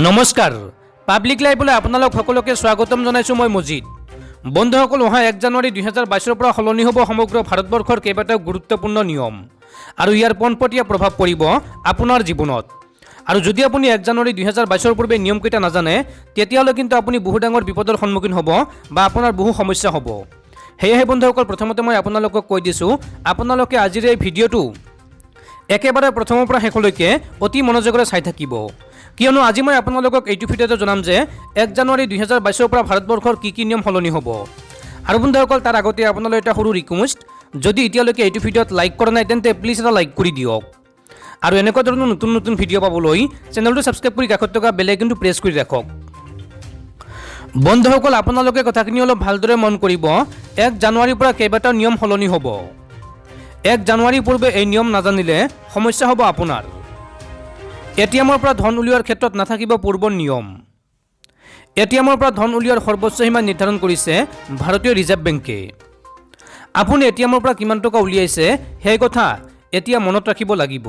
নমস্কাৰ পাব্লিক লাইভলৈ আপোনালোক সকলোকে স্বাগতম জনাইছো মই মজিদ বন্ধুসকল অহা 1 জানুৱাৰী 2022 পৰা সলনি হ'ব সমগ্ৰ ভাৰতবৰ্ষৰ কেইবাটাও গুৰুত্বপূৰ্ণ নিয়ম আৰু ইয়াৰ পোনপটীয়া প্ৰভাৱ পৰিব আপোনাৰ জীৱনত আৰু যদি আপুনি 1 জানুৱাৰী 2022 পূৰ্বে নিয়ম কেইটা নাজানে তেতিয়ালৈ কিন্তু আপুনি বহু ডাঙৰ বিপদৰ সন্মুখীন হ'ব বা আপোনাৰ বহু সমস্যা হ'ব হেয়ে বন্ধুসকল প্ৰথমতে মই আপোনালোকক কৈ দিছো আপোনালোকে আজিৰ এই ভিডিঅটো একেবাৰে প্ৰথমৰ পৰা শেষলৈকে অতি মনোযোগৰে চাই থাকিব কিয়নো আজি মই আপোনালোকক এইটো ভিডিঅ'তে জনাম যে 1 জানুৱাৰী 2022 পৰা ভাৰতবৰ্ষৰ কি নিয়ম সলনি হ'ব আৰু বন্ধুসকল তাৰ আগতে আপোনালোক এটা সৰু ৰিকুৱেষ্ট যদি এতিয়ালৈকে এইটো ভিডিঅ'ত লাইক কৰা নাই তেন্তে প্লিজ এটা লাইক কৰি দিয়ক আৰু এনেকুৱা ধৰণৰ নতুন ভিডিঅ' পাবলৈ চেনেলটো সাবস্ক্ৰাইব কৰি কাষত থকা বেল আইকনটো প্ৰেছ কৰি ৰাখক বন্ধুসকল আপোনালোকে কথাখিনি অলপ ভালদৰে মন কৰিব 1 জানুৱাৰীৰ পৰা কেইবাটাও নিয়ম সলনি হ'ব 1 জানুৱাৰীৰ পূৰ্বে এই নিয়ম নাজানিলে সমস্যা হ'ব আপোনাৰ এটিএমৰ পৰা ধন উলিওৱাৰ ক্ষেত্ৰত নাথাকিব পূৰ্বৰ নিয়ম এটিএমৰ পৰা ধন উলিওৱাৰ সৰ্বোচ্চ সীমা নিৰ্ধাৰণ কৰিছে ভাৰতীয় ৰিজাৰ্ভ বেংকে আপুনি এটিএমৰ পৰা কিমান টকা উলিয়াইছে সেই কথা এতিয়া মনত ৰাখিব লাগিব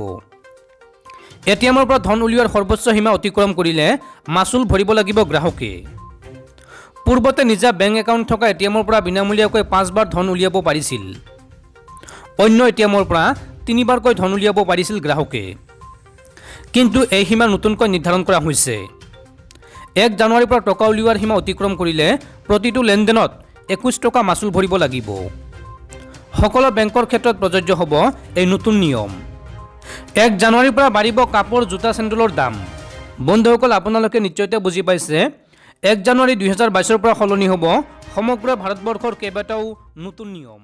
এটিএমৰ পৰা ধন উলিওৱাৰ সৰ্বোচ্চ সীমা অতিক্ৰম কৰিলে মাচুল ভৰিব লাগিব গ্ৰাহকে পূৰ্বতে নিজা বেংক একাউণ্ট থকা এটিএমৰ পৰা বিনামূলীয়াকৈ 5 বাৰ ধন উলিয়াব পাৰিছিল অন্য এটিএমৰ পৰা 3 বাৰকৈ ধন উলিয়াব পাৰিছিল গ্ৰাহকে কিন্তু এই সীমা নতুনকৈ নিৰ্ধাৰণ কৰা হৈছে 1 জানুৱাৰীৰ পৰা টকা উলিওৱাৰ সীমা অতিক্ৰম কৰিলে প্ৰতিটো লেনদেনত 21 টকা মাচুল ভৰিব লাগিব সকলো বেংকৰ ক্ষেত্ৰত প্ৰযোজ্য হ'ব এই নতুন নিয়ম 1 জানুৱাৰীৰ পৰা বাঢ়িব কাপোৰ জোতা চেণ্ডেলৰ দাম বন্ধুসকল আপোনালোকে নিশ্চয়তে বুজি পাইছে 1 জানুৱাৰী 2022 পৰা সলনি হ'ব সমগ্ৰ ভাৰতবৰ্ষৰ কেইবাটাও নতুন নিয়ম